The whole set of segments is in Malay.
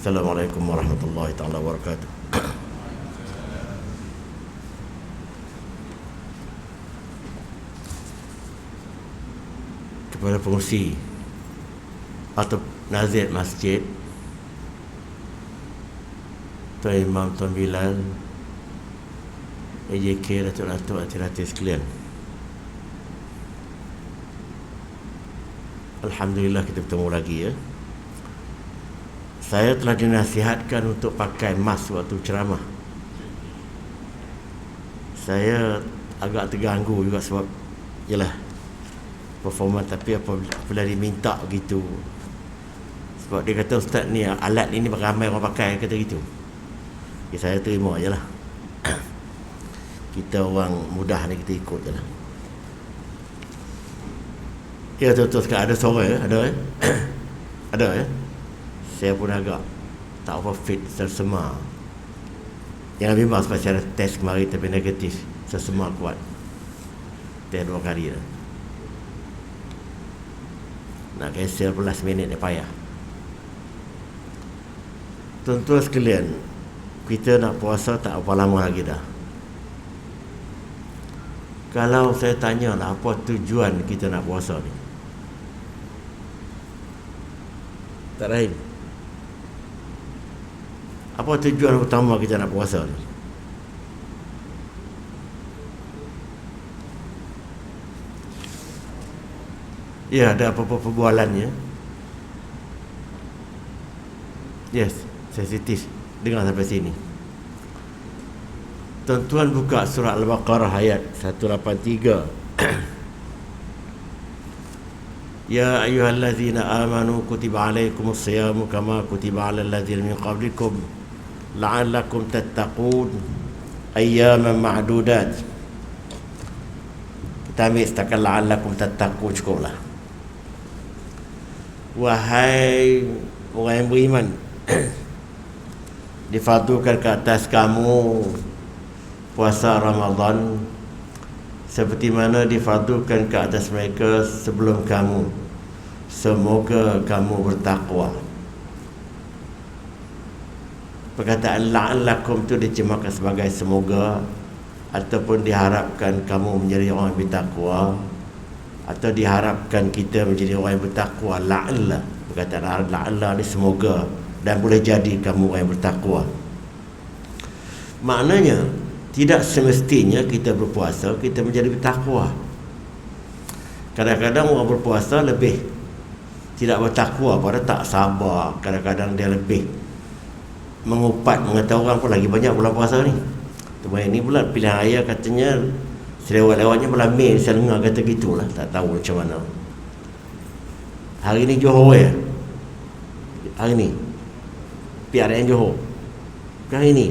Assalamualaikum warahmatullahi taala wabarakatuh. Kepada pengurusi atau nazir masjid, Tuan Imam, Tuan Bilal, AJK, Datuk-Datuk, hati-hati sekalian. Alhamdulillah kita bertemu lagi ya. Saya telah dinasihatkan untuk pakai mask waktu ceramah. Saya agak terganggu juga sebab yalah performa, tapi apabila diminta begitu, sebab dia kata ustaz ni alat ni ramai orang pakai, kata gitu ya, saya terima je lah. Kita orang mudah ni, kita ikut je lah. Ya betul-betul sekarang ada suara ya? Ada ya? Ada ya? Saya pun agak tak apa fit, tersema. Jangan bimbang sebab saya test kemarin tapi negatif, tersema kuat. Test 2 kali dah. Nak cancel pun last minute dia payah. Tuan-tuan sekalian, kita nak puasa tak apa lama lagi dah. Kalau saya tanya lah, apa tujuan kita nak puasa ni? Tak Rahim, apa tujuan utama kita nak puasa ni? Ya, ada apa-apa perbualannya? Yes, sensitif. Dengar sampai sini. Tuan-tuan buka surah Al-Baqarah ayat 183. Ya ayyuhallazina amanu kutiba alaikumus siyamu kama kutiba alal ladzina min qablikum la'allakum tattaqun ayyaman ma'dudat. Kita ambil setakat la'allakum tattaqun, cukuplah. Wahai orang yang beriman, difardukan ke atas kamu puasa Ramadan seperti mana difardukan ke atas mereka sebelum kamu, semoga kamu bertakwa. Perkataan la'allakum tu diterjemahkan sebagai semoga, ataupun diharapkan kamu menjadi orang yang bertakwa, atau diharapkan kita menjadi orang yang bertakwa. La'alla, perkataan la'alla ni semoga, dan boleh jadi kamu orang yang bertakwa. Maknanya tidak semestinya kita berpuasa kita menjadi bertakwa. Kadang-kadang orang berpuasa lebih tidak bertakwa, pada tak sabar. Kadang-kadang dia lebih mengupat, mengata orang pun lagi banyak bulan puasa ni. Teman ini pula pilihan raya katanya selewat-lewatnya bulan Mei. Saya dengar kata gitulah, tak tahu macam mana. Hari ni Johor ya, hari ni PRN Johor hari ni.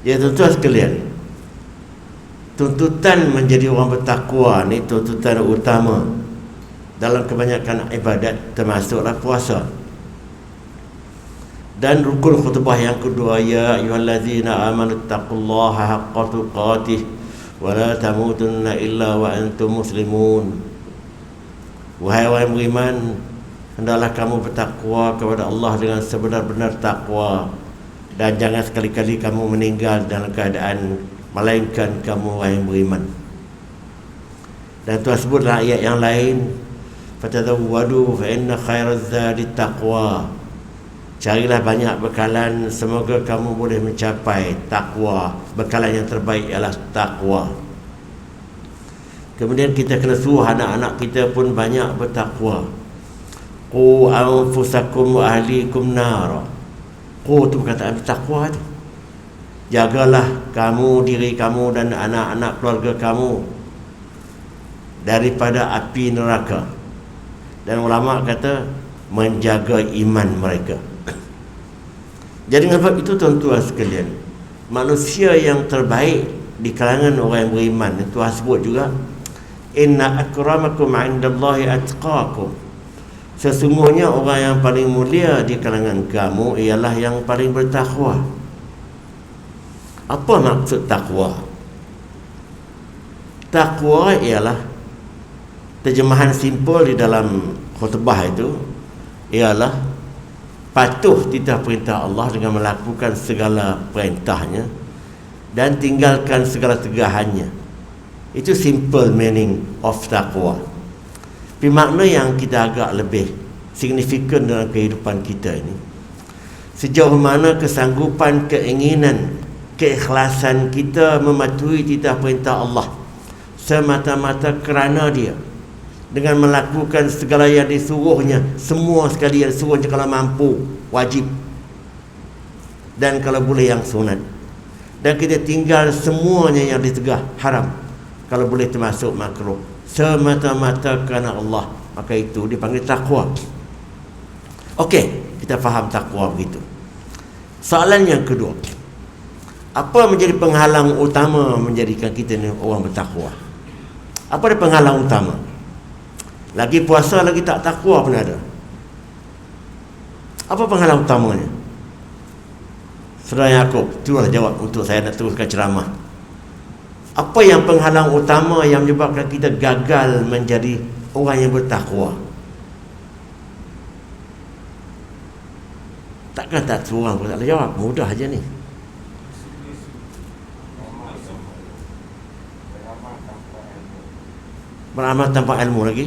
Ya tuan-tuan sekalian, tuntutan menjadi orang bertakwa ni tuntutan utama dalam kebanyakan ibadat, termasuklah puasa. Dan rukun khutbah yang kedua, ya ayyuhallazina amanu taqullaha haqqa tuqatih wa la tamutunna illa wa antum muslimun. Wahai orang beriman, hendaklah kamu bertakwa kepada Allah dengan sebenar-benar takwa, dan jangan sekali-kali kamu meninggal dalam keadaan melainkan kamu orang yang beriman. Dan Tuhan sebutlah ayat yang lain, fatazawwadu fa inna khairaz zadi taqwa. Carilah banyak bekalan, semoga kamu boleh mencapai takwa. Bekalan yang terbaik ialah takwa. Kemudian kita kena suruh anak-anak kita pun banyak bertakwa. Qu anfusakum wa ahlikum nara. Qu tu perkataan bertakwa tu. Jagalah kamu, diri kamu dan anak-anak keluarga kamu daripada api neraka. Dan ulama kata menjaga iman mereka. Jadi dengan sebab itu tuan-tuan sekalian, manusia yang terbaik di kalangan orang yang beriman, Tuhan sebut juga, inna akramakum 'indallahi atqakum. Sesungguhnya orang yang paling mulia di kalangan kamu ialah yang paling bertakwa. Apa maksud takwa? Takwa ialah terjemahan simpel di dalam khutbah itu, ialah patuh titah perintah Allah dengan melakukan segala perintahnya dan tinggalkan segala tegahannya. Itu simple meaning of taqwa. Tapi makna yang kita agak lebih signifikan dalam kehidupan kita ini, sejauh mana kesanggupan, keinginan, keikhlasan kita mematuhi titah perintah Allah semata-mata kerana Dia, dengan melakukan segala yang disuruhnya, semua sekali yang disuruhnya kalau mampu, wajib, dan kalau boleh yang sunat, dan kita tinggal semuanya yang ditegah, haram, kalau boleh termasuk makruh, semata-mata kerana Allah, maka itu dipanggil takwa. Okey, kita faham takwa begitu. Soalan yang kedua, apa menjadi penghalang utama menjadikan kita ni orang bertakwa? Apa dia penghalang utama? Lagi puasa, lagi tak takwa pun ada. Apa penghalang utamanya? Saudara Yaakob, itulah jawab untuk saya nak teruskan ceramah. Apa yang penghalang utama yang menyebabkan kita gagal menjadi orang yang bertakwa? Takkan tak seorang pun tak boleh jawab. Mudah aja ni. Beramal tanpa ilmu lagi.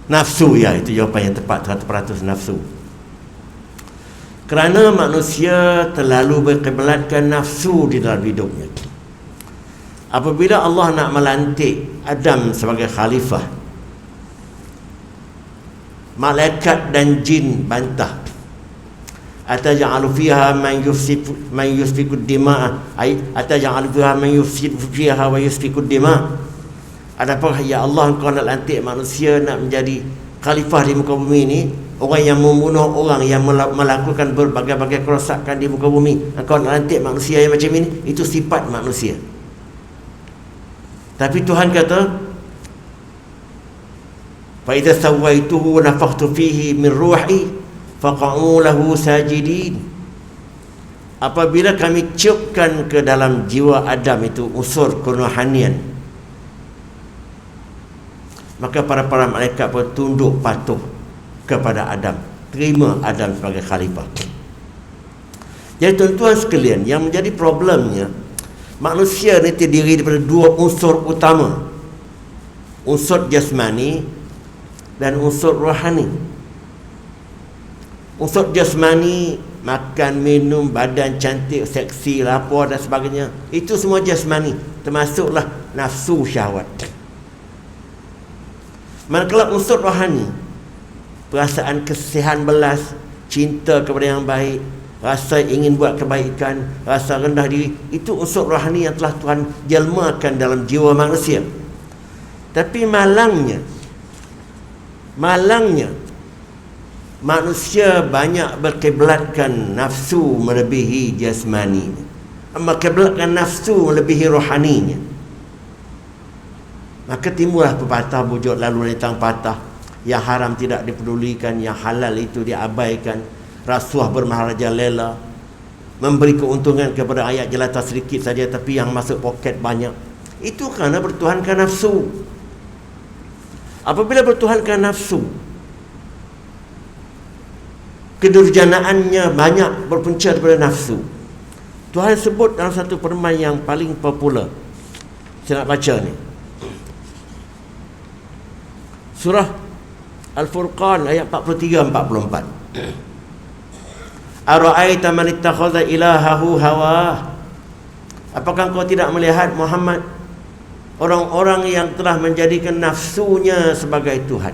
Nafsu, ya, itu jawapan yang tepat, 100% nafsu. Kerana manusia terlalu berkiblatkan nafsu di dalam hidupnya. Apabila Allah nak melantik Adam sebagai khalifah, malaikat dan jin bantah. Ataj'alu fiha man yusfiku ad-dima'a, ataj'alu fiha man yufsidu fiha wa yusfiku ad-dima'. Adapun ya Allah, Engkau nak lantik manusia nak menjadi khalifah di muka bumi ini, orang yang membunuh orang, yang melakukan berbagai-bagai kerosakan di muka bumi. Engkau nak lantik manusia yang macam ini, itu sifat manusia. Tapi Tuhan kata, fa idza sawaituhu wa nafakhtu fihi min ruhi faqa'u lahu sajidin. Apabila kami ciupkan ke dalam jiwa Adam itu unsur kerohanian, maka para malaikat pun tunduk patuh kepada Adam, terima Adam sebagai khalifah. Jadi tuan-tuan sekalian, yang menjadi problemnya, manusia ni terdiri daripada dua unsur utama, unsur jasmani dan unsur rohani. Unsur jasmani, makan, minum, badan cantik, seksi, lapar dan sebagainya, itu semua jasmani, termasuklah nafsu syahwat. Manakala unsur rohani, perasaan kesihan belas, cinta kepada yang baik, rasa ingin buat kebaikan, rasa rendah diri, itu unsur rohani yang telah Tuhan jelmakan dalam jiwa manusia. Tapi malangnya manusia banyak berkiblatkan nafsu melebihi jasmani, berkiblatkan nafsu melebihi rohaninya. Maka timbullah pepatah bujuk lalu letang patah, yang haram tidak dipedulikan, yang halal itu diabaikan, rasuah bermaharajalela, memberi keuntungan kepada ayat jelata sedikit saja tapi yang masuk poket banyak. Itu kerana bertuhankan nafsu. Apabila bertuhankan nafsu, kedurjanaannya banyak berpunca daripada nafsu. Tuhan sebut dalam satu firman yang paling popular, saya nak baca ni, Surah Al-Furqan ayat 43-44. Ara'aita man ittakhadha ilahahu hawah. Apakah kau tidak melihat Muhammad, orang-orang yang telah menjadikan nafsunya sebagai Tuhan?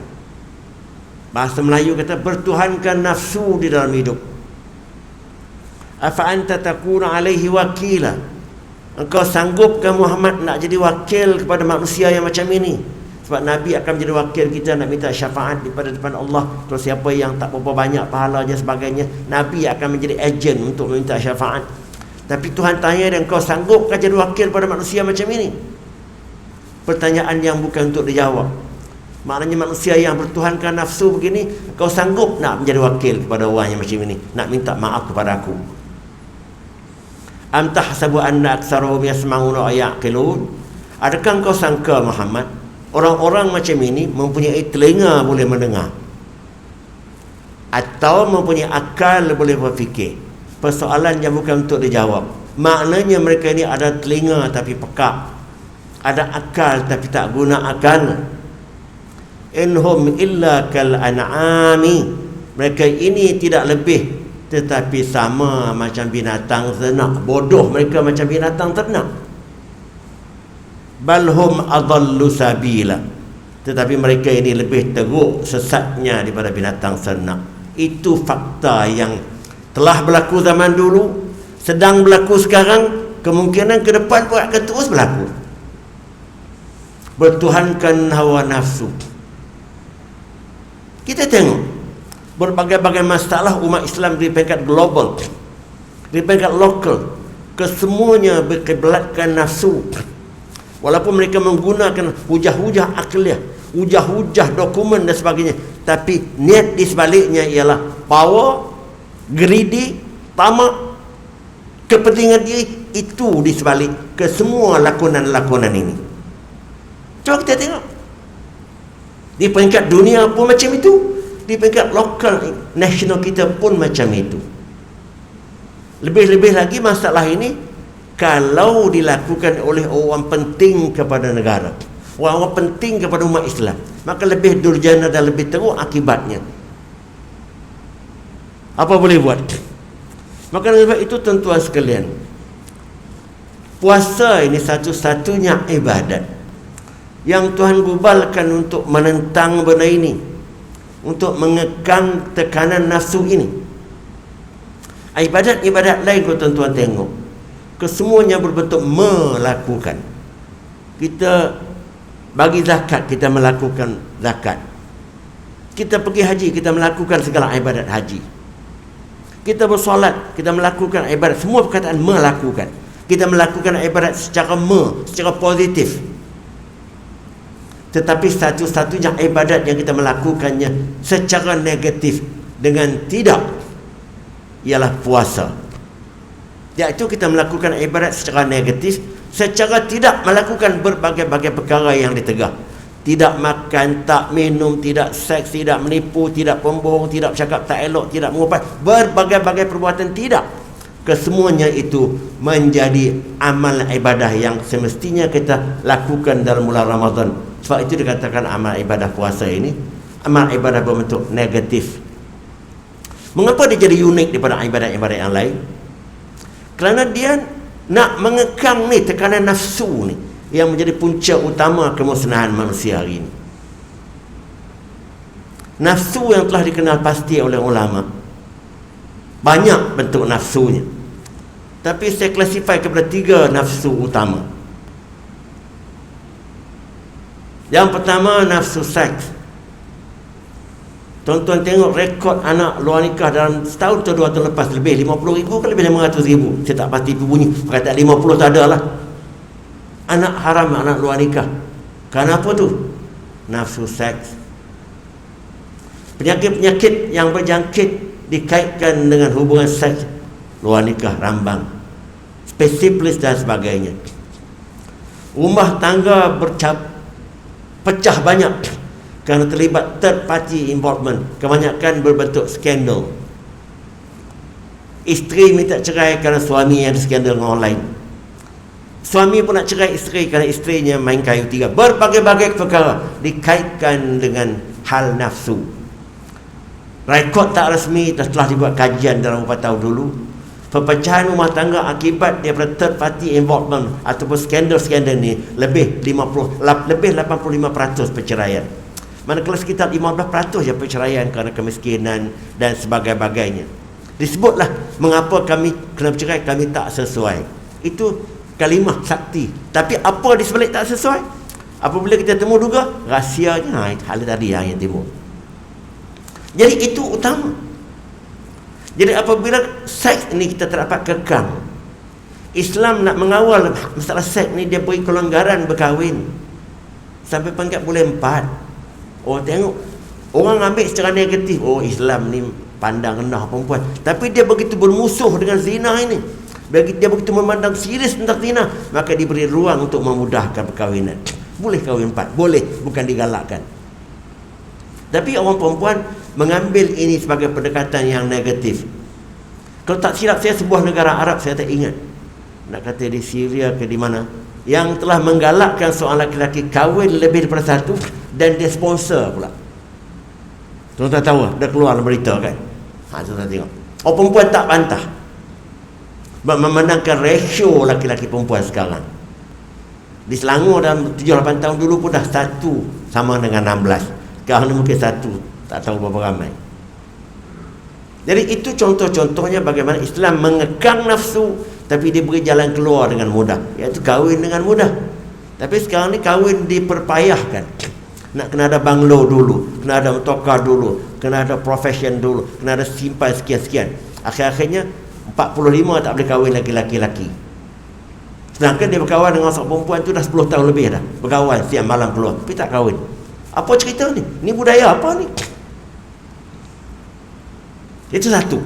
Bahasa Melayu kata bertuhankan nafsu di dalam hidup. Afa anta takuna alaihi wakila. Engkau sanggupkah Muhammad nak jadi wakil kepada manusia yang macam ini? Sebab Nabi akan menjadi wakil kita nak minta syafaat daripada depan Allah. Terus siapa yang tak berapa banyak pahala dan sebagainya, Nabi akan menjadi ejen untuk meminta syafaat. Tapi Tuhan tanya, dan kau sanggupkah jadi wakil pada manusia macam ini? Pertanyaan yang bukan untuk dijawab. Maknanya manusia yang bertuhankan nafsu begini, kau sanggup nak menjadi wakil kepada orang yang macam ini, nak minta maaf kepada aku? Am tahsabu anna aktsarahum yasma'una wa ya'qilun. Adakah kau sangka Muhammad, orang-orang macam ini mempunyai telinga boleh mendengar, atau mempunyai akal boleh berfikir. Persoalannya bukan untuk dijawab. Maknanya mereka ini ada telinga tapi pekak, ada akal tapi tak guna akal. Inhum illa kal an'ami, mereka ini tidak lebih tetapi sama macam binatang ternak. Bodoh mereka macam binatang ternak. Balhum adallu sabila, tetapi mereka ini lebih teruk sesatnya daripada binatang ternak. Itu fakta yang telah berlaku zaman dulu, sedang berlaku sekarang, kemungkinan ke depan pun akan terus berlaku. Bertuhankan hawa nafsu. Kita tengok berbagai-bagai masalah umat Islam di peringkat global, di peringkat lokal, kesemuanya berkiblatkan nafsu. Walaupun mereka menggunakan hujah-hujah akliyah, hujah-hujah dokumen dan sebagainya, tapi niat di sebaliknya ialah power, greedy, tamak, kepentingan diri. Itu di sebalik ke semua lakonan-lakonan ini. Coba kita tengok di peringkat dunia pun macam itu, di peringkat lokal nasional kita pun macam itu. Lebih-lebih lagi masalah ini kalau dilakukan oleh orang penting kepada negara, orang-orang penting kepada umat Islam, maka lebih durjana dan lebih teruk akibatnya. Apa boleh buat? Maka sebab itu tuan-tuan sekalian, puasa ini satu-satunya ibadat yang Tuhan gubalkan untuk menentang benda ini, untuk mengekang tekanan nafsu ini. Ibadat-ibadat lain kalau tuan-tuan tengok, kesemuanya berbentuk melakukan. Kita bagi zakat, kita melakukan zakat. Kita pergi haji, kita melakukan segala ibadat haji. Kita bersolat, kita melakukan ibadat. Semua perkataan melakukan. Kita melakukan ibadat secara positif. Tetapi satu-satunya ibadat yang kita melakukannya secara negatif dengan tidak ialah puasa. Iaitu kita melakukan ibadat secara negatif, secara tidak melakukan berbagai-bagai perkara yang ditegah. Tidak makan, tak minum, tidak seks, tidak menipu, tidak pembohong, tidak bercakap tak elok, tidak mengupas, berbagai-bagai perbuatan tidak. Kesemuanya itu menjadi amal ibadah yang semestinya kita lakukan dalam bulan Ramadan. Sebab itu dikatakan amal ibadah puasa ini amal ibadah berbentuk negatif. Mengapa dia jadi unik daripada ibadat-ibadat yang lain? Kerana dia nak mengekang ni tekanan nafsu ni yang menjadi punca utama kemusnahan manusia hari ini. Nafsu yang telah dikenal pasti oleh ulama, banyak bentuk nafsunya, tapi saya klasifai kepada 3 nafsu utama. Yang pertama, nafsu seks. Tuan-tuan tengok rekod anak luar nikah dalam setahun atau 2 tahun lepas, lebih 50,000 ke lebih 500,000, saya tak pasti bunyi, kata 50 tak ada lah. Anak haram, anak luar nikah. Kenapa tu? Nafsu seks. Penyakit-penyakit yang berjangkit dikaitkan dengan hubungan seks, luar nikah, rambang, spesialis dan sebagainya. Rumah tangga pecah banyak kerana terlibat third party involvement, kebanyakan berbentuk skandal. Isteri minta cerai kerana suami yang ada skandal dengan orang lain. Suami pun nak cerai isteri kerana isterinya main kayu tiga. Berbagai-bagai perkara dikaitkan dengan hal nafsu. Rekod tak rasmi telah dibuat kajian dalam beberapa tahun dulu. Perpecahan rumah tangga akibat daripada third party involvement ataupun skandal-skandal ni lebih 85% perceraian. Manakala sekitar 15% je perceraian kerana kemiskinan dan sebagainya. Disebutlah mengapa kami kena bercerai, kami tak sesuai. Itu kalimah sakti. Tapi apa di sebalik tak sesuai? Apabila kita temu duga, rahsianya hal tadi yang timbul. Jadi itu utama. Jadi apabila seks ini kita terdapat kekang, Islam nak mengawal masalah seks ni, dia beri kelonggaran berkahwin sampai peringkat bulan 4. Oh, tengok orang ambil secara negatif, oh Islam ni pandang rendah perempuan, tapi dia begitu bermusuh dengan zina ini, dia begitu memandang serius tentang zina, maka diberi ruang untuk memudahkan perkahwinan. Boleh kahwin 4, boleh, bukan digalakkan. Tapi orang perempuan mengambil ini sebagai pendekatan yang negatif. Kalau tak silap saya, sebuah negara Arab, saya tak ingat, nak kata di Syria ke di mana, yang telah menggalakkan seorang lelaki kahwin lebih daripada satu, dan dia sponsor pula. Tuan-tuan tahu, dah keluar berita kan? Tuan-tuan tengok. Orang perempuan tak bantah memandangkan rasio laki-laki perempuan sekarang. Di Selangor dalam 7-8 tahun dulu pun dah 1 sama dengan 16. Sekarang ni mungkin 1, tak tahu berapa ramai. Jadi itu contoh-contohnya bagaimana Islam mengekang nafsu, tapi dia beri jalan keluar dengan mudah, iaitu kahwin dengan mudah. Tapi sekarang ni kahwin diperpayahkan. Nak kena ada banglo dulu, kena ada motokar dulu, kena ada profession dulu, kena ada simpan sekian-sekian. Akhir-akhirnya 45 tak boleh kahwin laki-laki. Sedangkan dia berkawan dengan seorang perempuan tu dah 10 tahun lebih dah. Berkawan siang malam keluar, tapi tak kahwin. Apa cerita ni? Ni budaya apa ni? Itu satu.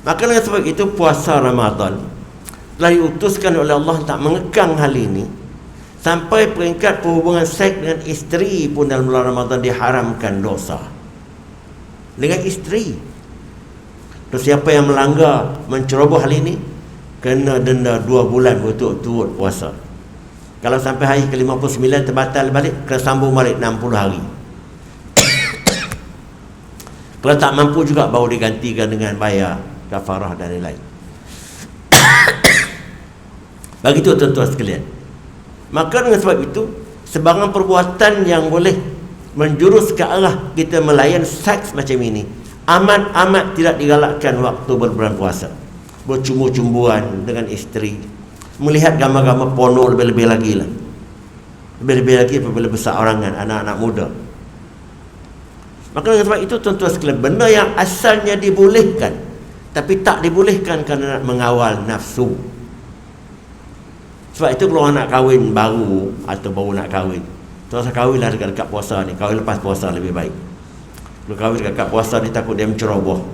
Maka dengan sebab itu puasa Ramadan telah diutuskan oleh Allah tak mengekang hal ini, sampai peringkat perhubungan seks dengan isteri pun dalam bulan Ramadan diharamkan dosa. Dengan isteri. Terus siapa yang melanggar, menceroboh hal ini, kena denda 2 bulan berturut-turut puasa. Kalau sampai hari ke-59 terbatal balik, kena sambung balik 60 hari. Kalau tak mampu juga, baru digantikan dengan bayar kafarah dan lain-lain. Begitu tuan-tuan sekalian. Maka dengan sebab itu, sebarang perbuatan yang boleh menjurus ke arah kita melayan seks macam ini, amat-amat tidak digalakkan waktu berbulan puasa. Bercumbu-cumbuan dengan isteri, melihat gambar-gambar porno lebih-lebih lagi lah. Lebih-lebih lagi apabila besar orangan, anak-anak muda. Maka dengan sebab itu tuan-tuan sekalian, benda yang asalnya dibolehkan, tapi tak dibolehkan kerana nak mengawal nafsu. Sebab itu kalau orang nak kahwin baru, atau baru nak kahwin, tuan-tuan kahwinlah dekat-dekat puasa ni. Kahwin lepas puasa lebih baik. Kalau kahwin dekat puasa ni, takut dia menceroboh.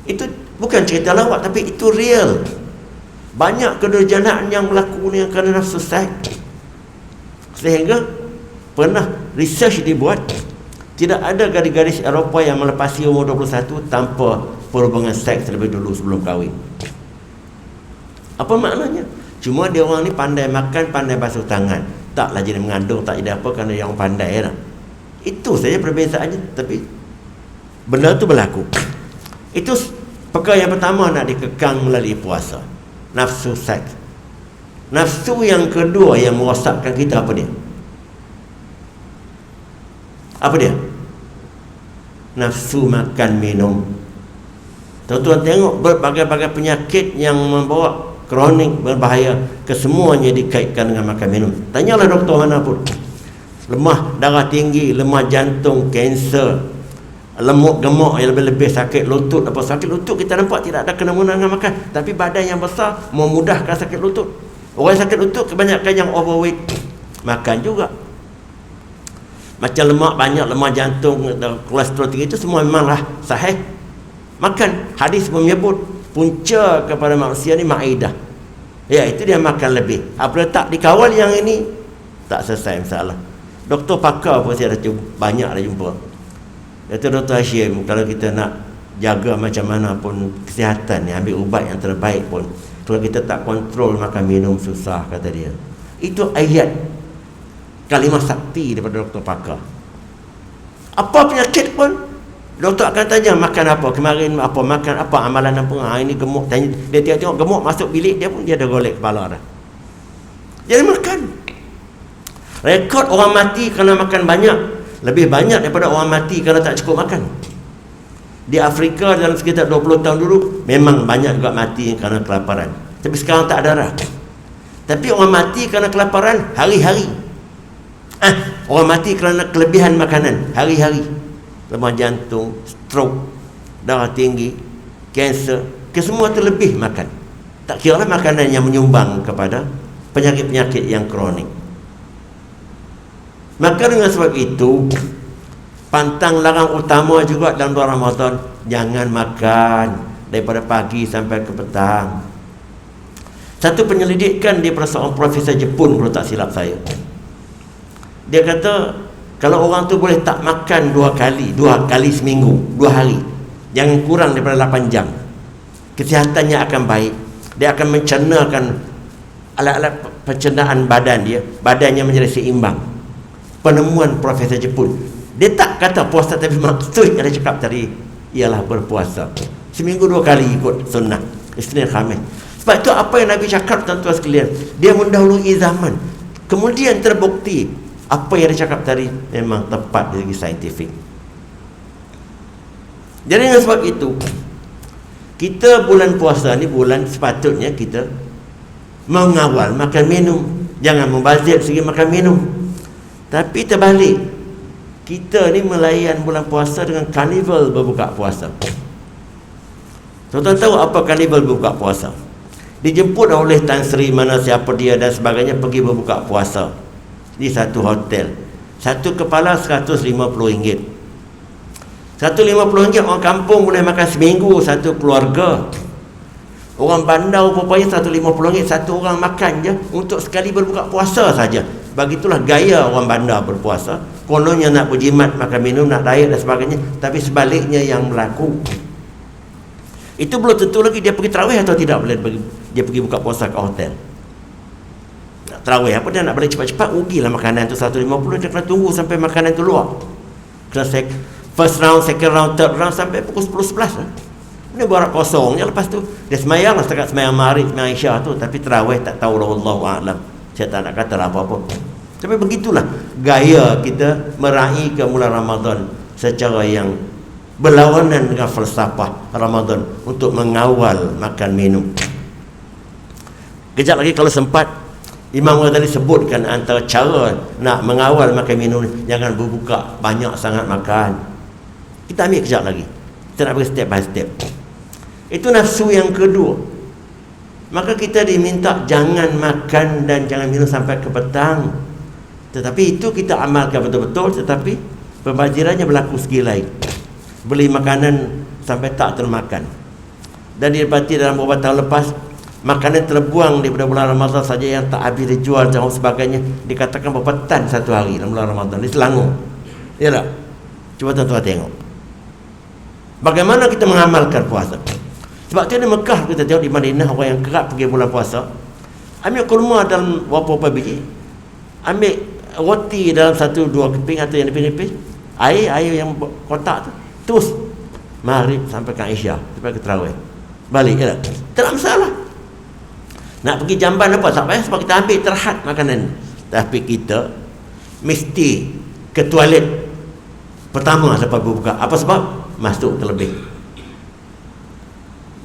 Itu bukan cerita lawak, tapi itu real. Banyak kedurjanaan yang berlaku ni kerana nafsu seks. Sehingga pernah research dibuat, tidak ada gadis-gadis Eropah yang melepasi umur 21 tanpa perhubungan seks terlebih dulu sebelum kahwin. Apa maknanya? Cuma dia orang ni pandai makan, pandai basuh tangan. Taklah jadi mengandung, tak jadi apa, kerana dia orang pandai lah. Itu saja perbezaannya. Tapi benda tu berlaku. Itu perkara yang pertama nak dikekang melalui puasa. Nafsu seks. Nafsu yang kedua yang merosakkan kita, apa dia? Apa dia? Nafsu makan minum. Tuan-tuan tengok berbagai-bagai penyakit yang membawa kronik berbahaya, kesemuanya dikaitkan dengan makan minum. Tanyalah doktor mana pun. Lemah darah tinggi, lemah jantung, kanser, lemuk gemuk yang lebih-lebih, sakit lutut. Apa sakit lutut kita nampak tidak ada kena-mena dengan makan, tapi badan yang besar memudahkan sakit lutut. Orang sakit lutut kebanyakan yang overweight, makan juga. Macam lemak banyak, lemah jantung, kolesterol tinggi, itu semua memanglah sahih makan. Hadis menyebut punca kepada manusia ni maidah, ya itu dia makan lebih. Apabila tak dikawal yang ini, tak selesai masalah. Doktor pakar pun saya dah banyak dah jumpa. Itu Dr. Hashim, kalau kita nak jaga macam mana pun kesihatan ni, ambil ubat yang terbaik pun, kalau kita tak kontrol makan minum, susah, kata dia. Itu ayat kalimah sakti daripada doktor pakar. Apa penyakit pun doktor akan tanya makan apa, kemarin apa makan, apa amalan apa, ini gemuk. Tanya, dia tengok gemuk masuk bilik dia pun, dia dah golek kepala dah. Jadi makan. Rekod orang mati kerana makan banyak lebih banyak daripada orang mati kerana tak cukup makan. Di Afrika dalam sekitar 20 tahun dulu memang banyak juga mati kerana kelaparan, tapi sekarang tak ada dah. Tapi orang mati kerana kelaparan hari-hari. Orang mati kerana kelebihan makanan hari-hari. Lemah jantung, stroke, darah tinggi, kanser, kesemua itu lebih makan. Tak kira lah makanan yang menyumbang kepada penyakit-penyakit yang kronik. Maka dengan sebab itu, pantang larang utama juga dalam bulan Ramadan, jangan makan daripada pagi sampai ke petang. Satu penyelidikan daripada seorang profesor Jepun, kalau tak silap saya, Dia kata kalau orang tu boleh tak makan dua kali seminggu, 2 hari, jangan kurang daripada 8 jam, kesihatannya akan baik. Dia akan mencernakan alat-alat pencernaan badannya menjadi seimbang. Penemuan Profesor Jepun. Dia tak kata puasa, tapi maksud yang dia cakap tadi ialah berpuasa seminggu 2 kali ikut sunnah Isnin Khamis. Sebab itu apa yang Nabi cakap, tuan-tuan sekalian, dia mendahului zaman, kemudian terbukti apa yang dia cakap tadi memang tepat dari segi saintifik. Jadi dengan sebab itu, kita bulan puasa ni bulan sepatutnya kita mengawal makan minum, jangan membazir segi makan minum. Tapi terbalik, kita ni melayan bulan puasa dengan karnival berbuka puasa. Tuan-tuan tahu apa karnival berbuka puasa? Dijemput oleh Tan Sri mana siapa dia dan sebagainya pergi berbuka puasa di satu hotel. Satu kepala RM150. RM150 orang kampung boleh makan seminggu satu keluarga. Orang bandar rupanya RM150 satu orang makan je untuk sekali berbuka puasa saja. Begitulah gaya orang bandar berpuasa. Kononnya nak berjimat, makan minum, nak diet dan sebagainya, tapi sebaliknya yang berlaku. Itu belum tentu lagi dia pergi tarawih atau tidak boleh dia pergi buka puasa ke hotel. Nak tarawih apa, dia nak balik cepat-cepat, rugilah makanan tu RM150, dia kena tunggu sampai makanan tu luar. Kena first round, second round, third round sampai pukul 10-11 lah. Ini borak kosongnya. Lepas tu dia semayang lah setakat semayang maghrib, semayang isyak tu, tapi tarawih tak tahu lah, wallahu a'lam. Saya tak nak kata lah apa-apa. Tapi begitulah gaya kita meraih ke bulan Ramadan secara yang berlawanan dengan falsafah Ramadan untuk mengawal makan minum. Kejap lagi kalau sempat, Imam Ghazali sebutkan antara cara nak mengawal makan minum, jangan berbuka banyak sangat makan. Kita ambil kejap lagi, kita nak pergi step by step. Itu nafsu yang kedua. Maka kita diminta jangan makan dan jangan minum sampai ke petang. Tetapi itu kita amalkan betul-betul, tetapi pembajirannya berlaku segi lain. Beli makanan sampai tak termakan. Dan didapati dalam beberapa tahun lepas, makanan terbuang daripada bulan Ramadan saja yang tak habis dijual dan sebagainya, dikatakan berapa tan satu hari dalam bulan Ramadan di Selangor. Ya tak? Cuba tuan-tuan tengok bagaimana kita mengamalkan puasa. Sebab tu di Mekah kita tengok, di Madinah orang yang kerap pergi bulan puasa, ambil kurma dalam berapa biji, ambil roti dalam 1-2 keping atau yang nipis-nipis, air yang kotak tu, terus maghrib sampai ke isyak, sampai ke tarawih, balik je lah. Tak ada masalah. Nak pergi jamban apa tak payah, sebab kita ambil terhad makanan. Tapi kita mesti ke toilet pertama lepas berbuka. Apa sebab? Masuk terlebih.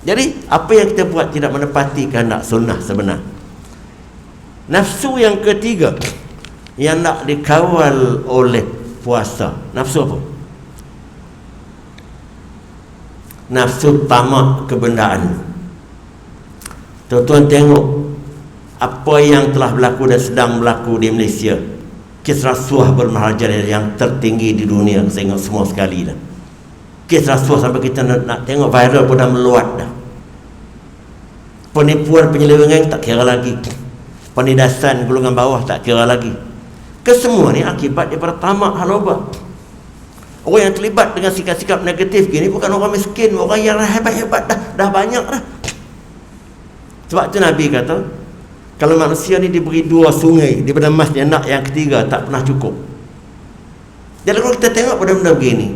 Jadi apa yang kita buat tidak menepati kehendak sunnah sebenar. Nafsu yang ketiga yang nak dikawal oleh puasa, nafsu apa? Nafsu tamak kebendaan. Tuan-tuan tengok apa yang telah berlaku dan sedang berlaku di Malaysia. Kes rasuah bermarajadah yang tertinggi di dunia, saya ingat semua sekali dah. Kes rasuah sampai kita nak tengok viral pun dah meluat dah. Penipuan, penyelewengan tak kira lagi, penindasan golongan bawah tak kira lagi. Kesemua ni akibat daripada tamak halobah. Orang yang terlibat dengan sikap-sikap negatif gini bukan orang miskin, orang yang hebat-hebat dah banyak dah. Sebab tu Nabi kata, kalau manusia ni diberi 2 sungai daripada emas, dia nak yang ketiga tak pernah cukup. Jadi kalau kita tengok benda-benda begini,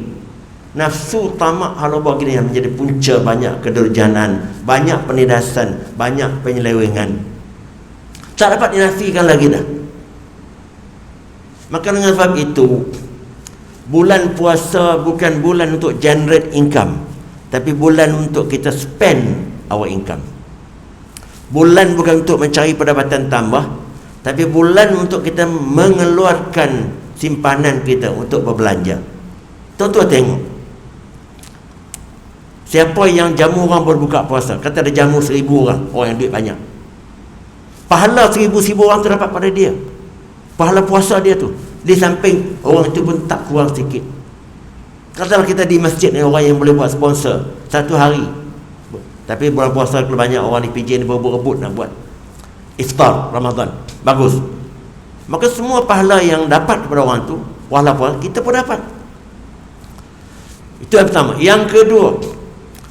nafsu tamak halobah gini yang menjadi punca banyak kedurjanan, banyak penindasan, banyak penyelewengan. Tak dapat dinafikan lagi dah. Maka dengan sebab itu, bulan puasa bukan bulan untuk generate income, tapi bulan untuk kita spend our income. Bulan bukan untuk mencari pendapatan tambah, tapi bulan untuk kita mengeluarkan simpanan kita untuk berbelanja. Tuan-tuan tengok, siapa yang jamu orang berbuka puasa, kata ada jamu 1000 orang yang duit banyak, pahala 1000 orang tu dapat pada dia. Pahala puasa dia tu, di samping orang itu pun tak kurang sikit. Katalah kita di masjid ni orang yang boleh buat sponsor satu hari, tapi bulan puasa kalau banyak orang di PJ ni berebut-rebut nak buat iftar Ramadan, bagus. maka semua pahala yang dapat kepada orang tu, walaupun kita pun dapat. Itu yang pertama. Yang kedua,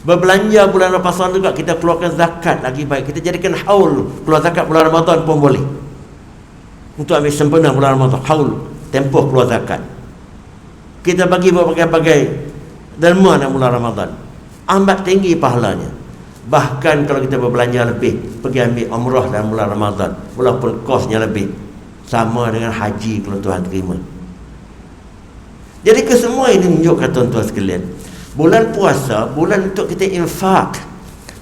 berbelanja bulan Ramadan juga kita keluarkan zakat lagi baik. Kita jadikan haul, keluar zakat bulan Ramadan pun boleh. Untuk ambil sempurna bulan Ramadan, haul, tempoh keluar zakat. Kita bagi berbagai-bagai derma dalam bulan Ramadan. Amat tinggi pahalanya. Bahkan kalau kita berbelanja lebih, pergi ambil umrah dalam bulan Ramadan, walaupun kosnya lebih, sama dengan haji kalau Tuhan terima. Jadi kesemua ini menunjukkan tuan-tuan sekalian, bulan puasa bulan untuk kita infak,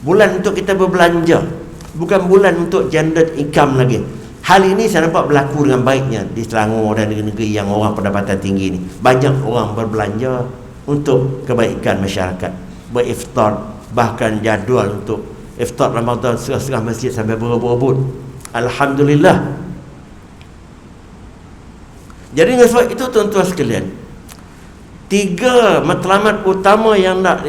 bulan untuk kita berbelanja, bukan bulan untuk generate income lagi. Hal ini saya nampak berlaku dengan baiknya di Selangor dan negeri-negeri yang orang pendapatan tinggi ini. Banyak orang berbelanja untuk kebaikan masyarakat, beriftar, bahkan jadual untuk iftar Ramadan setengah-setengah masjid sampai berebut-rebut. Alhamdulillah. Jadi dengan sebab itu tuan-tuan sekalian, 3 matlamat utama yang nak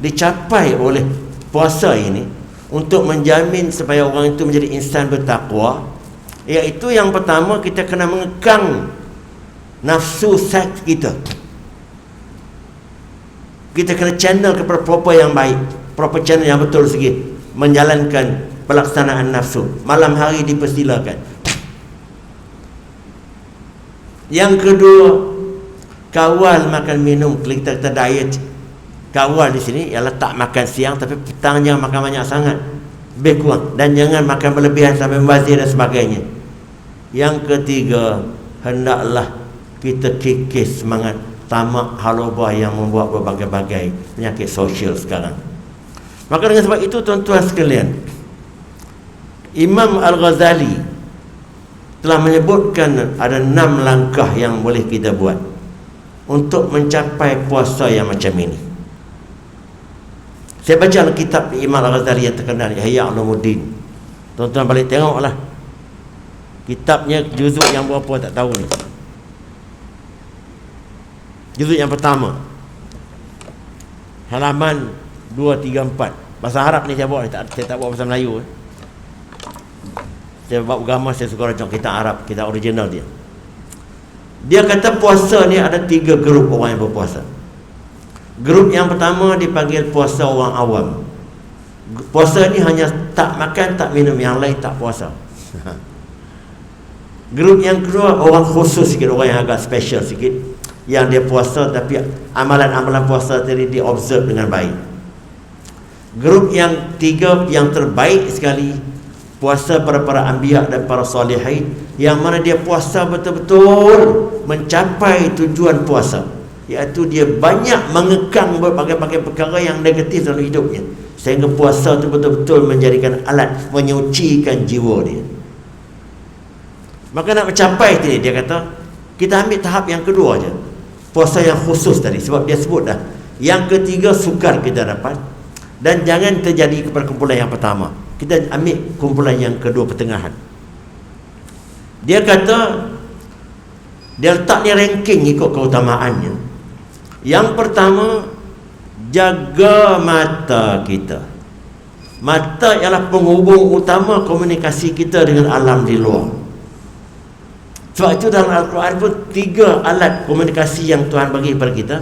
dicapai oleh puasa ini untuk menjamin supaya orang itu menjadi insan bertakwa, iaitu yang pertama, kita kena mengekang nafsu seks kita. Kita kena channel kepada proper yang baik, proper channel yang betul segi menjalankan pelaksanaan nafsu. Malam hari dipersilakan. Yang kedua, kawal makan minum. Kita kata diet, kawal di sini ialah tak makan siang, tapi petang jangan makan banyak sangat, lebih kurang, dan jangan makan berlebihan sampai membazir dan sebagainya. Yang ketiga, hendaklah kita kikis semangat tamak halubah yang membuat berbagai-bagai penyakit sosial sekarang. Maka dengan sebab itu tuan-tuan sekalian, Imam Al-Ghazali telah menyebutkan ada 6 langkah yang boleh kita buat untuk mencapai puasa yang macam ini. Saya baca kitab Imam Al-Ghazali yang terkenal, Ihya Ulumuddin. Tuan-tuan balik tengoklah kitabnya, juzuk yang berapa tak tahu ni. Juzuk yang pertama, halaman 234. Bahasa Arab ni saya buat, saya tak buat bahasa Melayu. Saya buat agama, saya suka rajak kitab Arab, kitab original dia. Dia kata puasa ni ada 3 grup orang yang berpuasa. Grup yang pertama dipanggil puasa orang awam. Puasa ni hanya tak makan, tak minum, yang lain tak puasa. Grup yang kedua orang khusus sikit, orang yang agak special sikit, yang dia puasa tapi amalan-amalan puasa tadi dia observe dengan baik. Grup yang 3 yang terbaik sekali, puasa para anbiya dan para salihin, yang mana dia puasa betul-betul mencapai tujuan puasa, iaitu dia banyak mengekang berbagai-bagai perkara yang negatif dalam hidupnya, sehingga puasa itu betul-betul menjadikan alat menyucikan jiwa dia. Maka nak mencapai ini, dia kata kita ambil tahap yang kedua aja, puasa yang khusus tadi, sebab dia sebut dah. Yang ketiga sukar kita dapat, dan jangan terjadi kepada kumpulan yang pertama. Kita ambil kumpulan yang kedua, pertengahan. Dia kata dia letaknya ranking ikut keutamaannya. Yang pertama, jaga mata kita. Mata ialah penghubung utama komunikasi kita dengan alam di luar. Sebab itu dalam Al-Quran pun 3 alat komunikasi yang Tuhan bagi kepada kita: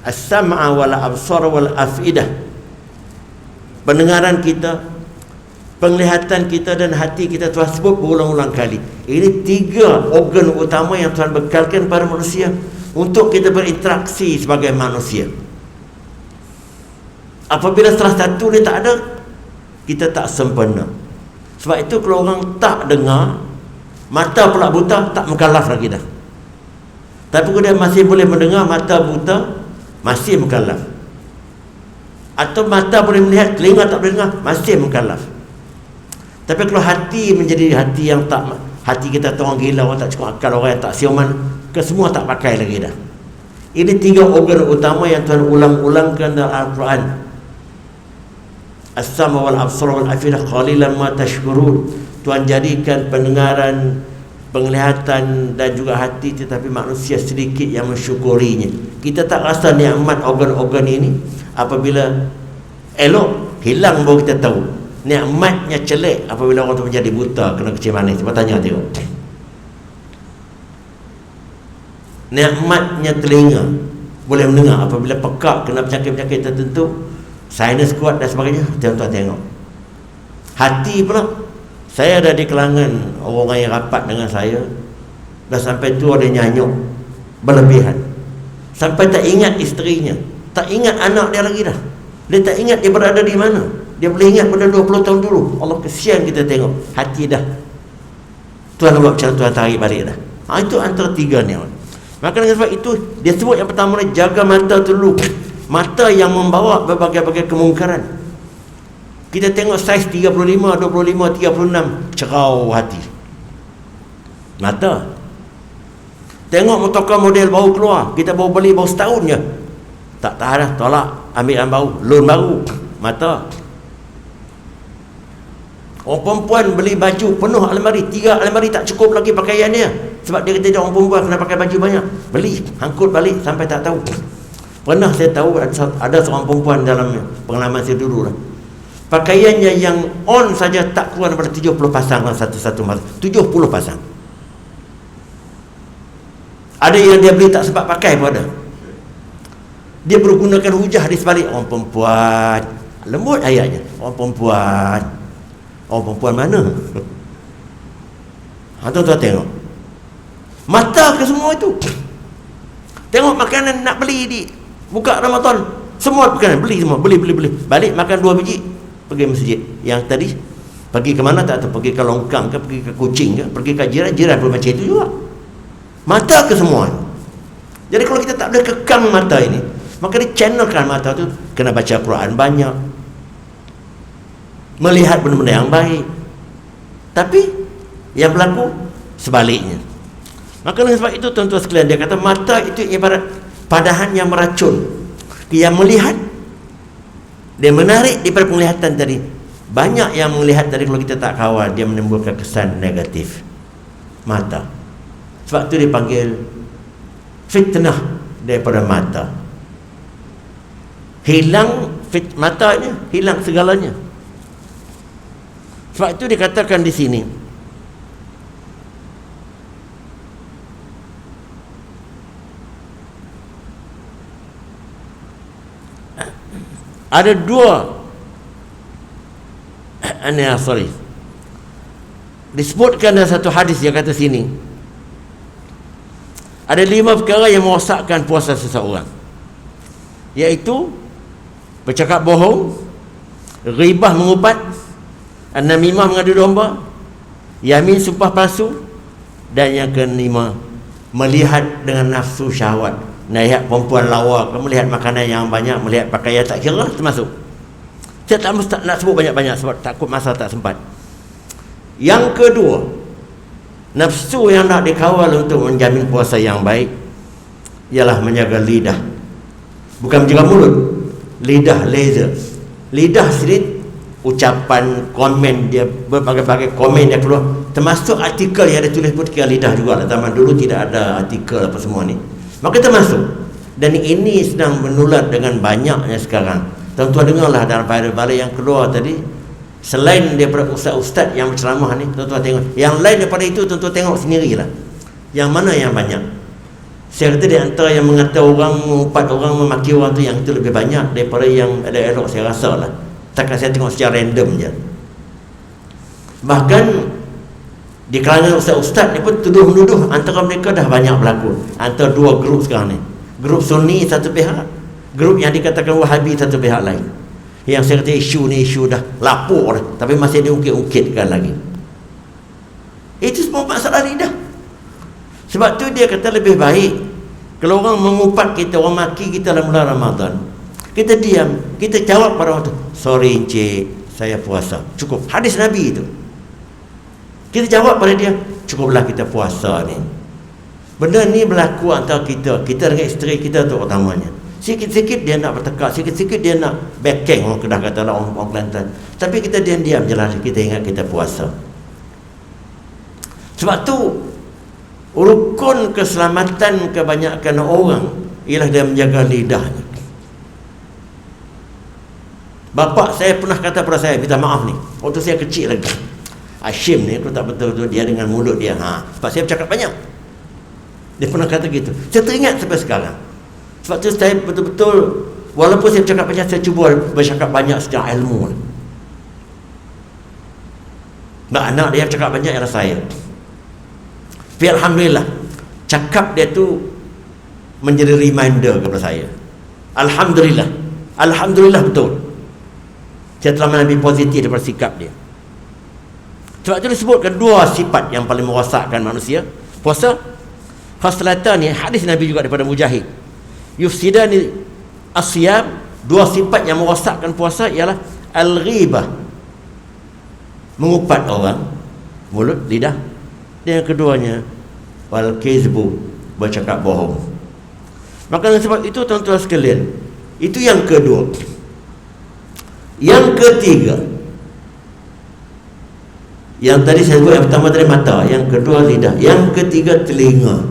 as-sam'a wal absar wal afidah. Pendengaran kita, penglihatan kita dan hati kita Tuhan sebut berulang-ulang kali. Ini 3 organ utama yang Tuhan bekalkan pada manusia untuk kita berinteraksi sebagai manusia. Apabila salah satu dia tak ada, kita tak sempurna. Sebab itu kalau orang tak dengar, mata pula buta, tak mukallaf lagi dah. Tapi kalau dia masih boleh mendengar, mata buta, masih mukallaf. Atau mata boleh melihat, telinga tak boleh dengar, masih mukallaf. Tapi kalau hati menjadi hati yang tak, hati kita tu orang gila, orang tak cukup akal, orang yang tak siuman, ke semua tak pakai lagi dah. Ini 3 organ utama yang Tuhan ulang-ulangkan dalam Al-Quran. As-sama wal absar wal afidah qalilan ma tashkurun. Tuhan jadikan pendengaran, penglihatan dan juga hati, tetapi manusia sedikit yang mensyukurinya. Kita tak rasa nikmat organ-organ ini. Apabila elok, hilang baru kita tahu. Nikmatnya celik apabila orang tu menjadi buta, kena kecil manis. Cuba tanya tengok. nikmatnya telinga, boleh mendengar. Apabila pekak kena penyakit-penyakit tertentu, sinus kuat dan sebagainya, tuan-tuan tengok. Hati pula, saya ada di kalangan orang yang rapat dengan saya, dah sampai tu ada nyanyuk berlebihan, sampai tak ingat isterinya, tak ingat anak dia lagi dah. Dia tak ingat dia berada di mana. Dia boleh ingat pada 20 tahun dulu. Allah, kesian kita tengok. Hati dah, Tuhan buat macam Tuhan tarik balik dah. Itu antara tiga ni. Maka dengan sebab itu, dia sebut yang pertama ni, jaga mata dulu. Mata yang membawa berbagai-bagai kemungkaran. Kita tengok saiz 35, 25, 36, cerau hati. Mata. Tengok motocar model baru keluar, kita baru beli baru setahun je, tak tahan dah, tolak, ambil yang baru, loan baru. Mata. Orang perempuan beli baju penuh almari, 3 almari tak cukup lagi pakaian dia, sebab dia kata dia orang perempuan kena pakai baju banyak. Beli, angkut balik sampai tak tahu. Pernah saya tahu ada seorang perempuan dalam pengalaman saya dulu lah, pakaiannya yang on saja tak kurang daripada 70 pasang lah, satu-satu masa 70 pasang. Ada yang dia beli tak sempat pakai pun ada. Dia bergunakan hujah di sebalik, orang perempuan, lembut ayatnya, orang perempuan. Orang perempuan mana? Tuan-tuan tengok, mata ke semua itu. Tengok makanan nak beli di buka Ramadan, semua makanan beli semua, beli. Balik makan 2 biji, pergi masjid. Yang tadi pergi ke mana tak tahu, pergi ke longkang ke, pergi ke kucing ke, pergi ke jiran pun macam itu juga. Mata ke semua. Jadi kalau kita tak boleh kekang mata ini, maka dichannelkan mata tu, kena baca Quran banyak, melihat benda-benda yang baik. Tapi yang berlaku sebaliknya. Maka dengan sebab itu tuan-tuan sekalian, dia kata mata itu ibarat padahan yang meracun. Yang melihat, dia menarik daripada penglihatan tadi. Banyak yang melihat tadi, kalau kita tak kawal, dia menimbulkan kesan negatif. Mata. Sebab itu dipanggil fitnah daripada mata. Hilang matanya, hilang segalanya. Sebab itu dikatakan di sini, ada dua disebutkan dalam satu hadis yang kata sini, ada 5 perkara yang merosakkan puasa seseorang, iaitu bercakap bohong, ghibah mengubat, an-namimah mengadu domba, yamin sumpah palsu, dan yang kelima, melihat dengan nafsu syahwat. Melihat perempuan lawa, melihat makanan yang banyak, melihat pakaian, tak kira lah termasuk. Saya tak nak sebut banyak-banyak sebab takut masa tak sempat. Yang kedua, nafsu yang nak dikawal untuk menjamin puasa yang baik ialah menjaga lidah. Bukan menjaga mulut, lidah, laser. Lidah sendiri, ucapan, komen dia, berbagai-bagai komen dia keluar, termasuk artikel yang ada tulis pun kira lidah juga lah. Zaman dulu tidak ada artikel apa semua ni, maka termasuk. Dan ini sedang menular dengan banyaknya sekarang. Tuan-tuan dengarlah dalam viral yang keluar tadi, selain daripada ustaz-ustaz yang berceramah ni, tuan-tuan tengok yang lain daripada itu, tuan-tuan tengok sendirilah yang mana yang banyak. Saya kata di antara yang mengata orang, mengumpat orang, memaki orang tu, yang itu lebih banyak daripada yang elok-elok, saya rasa lah. Takkan saya tengok secara random je. Bahkan di kalangan ustaz-ustaz ni pun tuduh-menuduh antara mereka dah banyak berlaku. Antara 2 grup sekarang ni, grup Sunni satu pihak, grup yang dikatakan Wahabi satu pihak lain. Yang saya kata isu ni isu dah lapor dah, tapi masih diungkit-ungkitkan lagi. Itu semua masalah lidah. Sebab tu dia kata lebih baik kalau orang mengumpat kita, orang maki kita dalam bulan Ramadan, kita diam, kita jawab pada orang tu, sorry encik, saya puasa, cukup. Hadis Nabi itu. Kita jawab pada dia, cukuplah kita puasa ni. Benda ni berlaku antara kita dengan isteri kita tu utamanya. Sikit-sikit dia nak bertekak, sikit-sikit dia nak backing, orang Kedah kata lah, orang Kelantan. Tapi kita diam-diam je lah, kita ingat kita puasa. Sebab tu rukun keselamatan kebanyakan orang ialah dia menjaga lidahnya. Bapak saya pernah kata pada saya, minta maaf ni, waktu saya kecil lagi, Hashim ni, aku tak betul-betul dia dengan mulut dia, sebab saya bercakap banyak. Dia pernah kata gitu. Saya teringat sampai sekarang. Sebab tu saya betul-betul, walaupun saya bercakap banyak, saya cuba bercakap banyak secara ilmu. Sebab anak dia cakap banyak ialah saya. Tapi alhamdulillah, cakap dia tu menjadi reminder kepada saya. Alhamdulillah. Alhamdulillah betul. Saya telah mengambil positif daripada sikap dia. Sebab itu disebutkan dua sifat yang paling merosakkan manusia. Puasa, khaslatan ni hadis Nabi juga daripada Mujahid. Yufsidani asyam, dua sifat yang merosakkan puasa ialah al-ghibah, mengupat orang, mulut, lidah. Dan yang keduanya wal-kizbu, bercakap bohong. Maka sebab itu tuan-tuan sekalian, itu yang kedua. Yang ketiga, yang tadi saya sebut, yang pertama tadi mata, yang kedua lidah, yang ketiga telinga.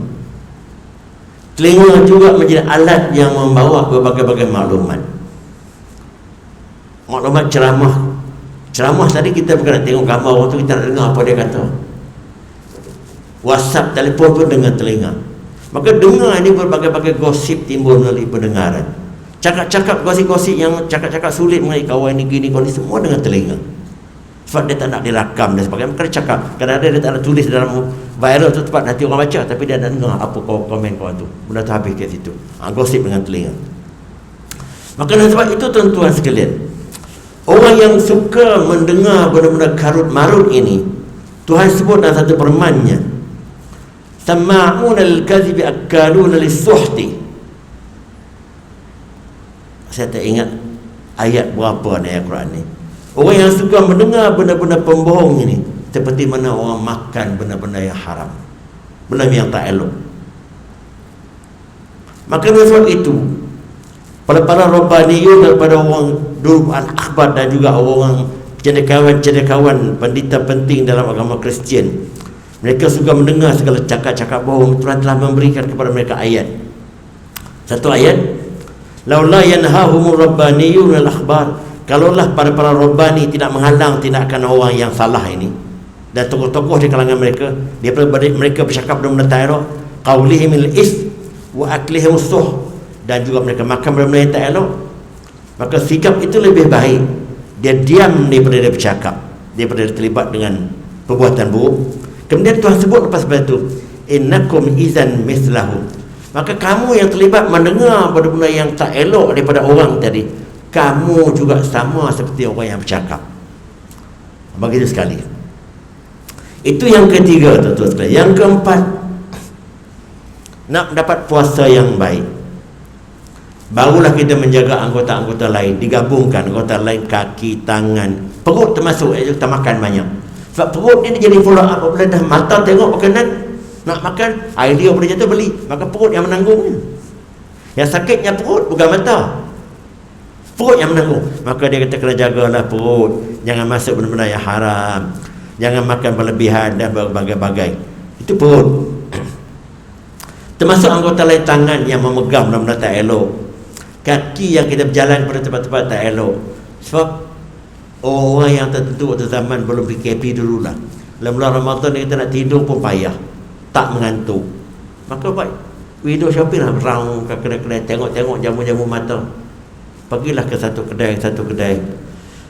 Telinga juga menjadi alat yang membawa berbagai-bagai maklumat. Maklumat ceramah. Ceramah tadi kita bukan nak tengok gambar orang tu, kita nak dengar apa dia kata. WhatsApp, telefon pun dengan telinga. Maka dengar ini berbagai-bagai gosip timbul melalui pendengaran. Cakap-cakap gosip-gosip yang cakap-cakap sulit mengenai kawan ni gini, kawan ni, semua dengan telinga. Sebab dia tak nak direkam dan sebagainya. Maka dia cakap, kadang-kadang dia tak nak tulis dalam viral tu tempat nanti orang baca, tapi dia nak dengar apa komen kawan tu. Benda tu habis kat situ. Gosip dengan telinga. Maka sebab itu tuan-tuan sekalian, orang yang suka mendengar benda-benda karut-marut ini, Tuhan sebut dalam satu firman-Nya, sama'una al-kadhibi akaluna lis-suhti. Saya tak ingat ayat berapa ni ayat Quran ni. Orang yang suka mendengar benda-benda pembohong ini, seperti mana orang makan benda-benda yang haram, benda yang tak elok. Maka sebab itu para rabbaniyun daripada orang dulu al-akhbar dan juga orang cendekiawan pendeta penting dalam agama Kristian, mereka suka mendengar segala cakap-cakap bohong. Tuhan telah memberikan kepada mereka ayat. Satu ayat, laula yanhahumur rabbaniyun al-akhbar, kalaulah para rabbani tidak menghalang tindakan orang yang salah ini, dan tokoh-tokoh di kalangan mereka, mereka bercakap benda-benda tak elok, qaulihim al-is wa aklihim as-suh, dan juga mereka makan benda-benda yang tak elok, maka sikap itu lebih baik dia diam daripada dia bercakap, daripada dia terlibat dengan perbuatan buruk. Kemudian Tuhan sebut lepas itu, innakum izan mislahum, maka kamu yang terlibat mendengar benda-benda yang tak elok daripada orang tadi, kamu juga sama seperti orang yang bercakap. Begitu sekali. Itu yang ketiga, tuan-tuan sekalian. Yang keempat, nak dapat puasa yang baik, barulah kita menjaga anggota-anggota lain, digabungkan anggota lain, kaki, tangan, perut termasuk. Kita makan banyak. Sebab perut ni dia jadi follow up. Apabila dah mata tengok makanan nak makan, idea boleh jatuh beli, maka perut yang menanggungnya. Yang sakitnya perut, bukan mata, perut yang menanggung. Maka dia kata kena jagalah perut, jangan masuk benda-benda yang haram, jangan makan berlebihan dan berbagai-bagai. Itu perut. Termasuk anggota lain, tangan yang memegang benda-benda tak elok, kaki yang kita berjalan pada tempat-tempat tak elok. Sebab orang yang tertentu waktu zaman belum PKP dululah, dalam bulan Ramadan ni kita nak tidur pun payah, tak mengantuk. Maka baik window shopping lah, round ke kedai-kedai, tengok-tengok jamu-jamu mata. Pergilah ke satu kedai.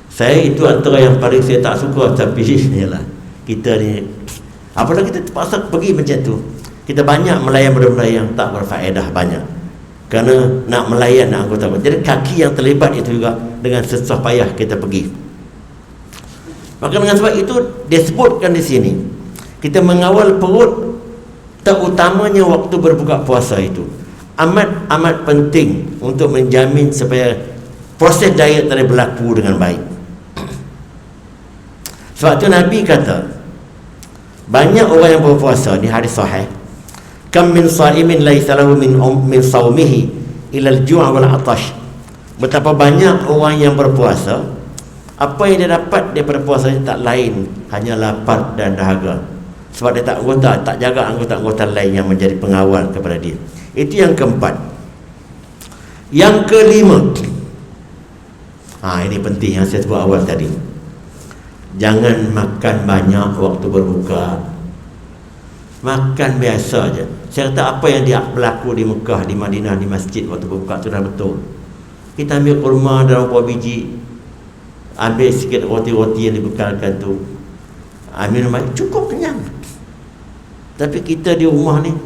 Saya itu antara yang paling saya tak suka, tapi yalah, kita ni apabila kita terpaksa pergi macam tu, kita banyak melayan benda-benda yang tak berfaedah banyak, kerana nak melayan anggota. Jadi kaki yang terlibat itu juga dengan susah payah kita pergi. Maka dengan sebab itu dia sebutkan di sini, kita mengawal perut, terutamanya waktu berbuka puasa itu amat penting untuk menjamin supaya proses diet tadi berlaku dengan baik. Sebab itu Nabi kata, banyak orang yang berpuasa, ni hadis sahih, kam min sa'imin laisa lahu min saumihi ila al-ju' wal 'atash. Betapa banyak orang yang berpuasa, apa yang dia dapat daripada puasanya tak lain, hanya lapar dan dahaga. Sebab dia tak jaga anggota-anggota lain yang menjadi pengawal kepada dia. Itu yang keempat. Yang kelima, ini penting yang saya sebut awal tadi, jangan makan banyak waktu berbuka. makan biasa je. Saya kata apa yang dia berlaku di Mekah, di Madinah, di masjid waktu berbuka tu dah betul. Kita ambil kurma dalam buah biji, ambil sikit roti-roti yang dibekalkan tu, ambil minum air, cukup kenyang. Tapi kita di rumah ni,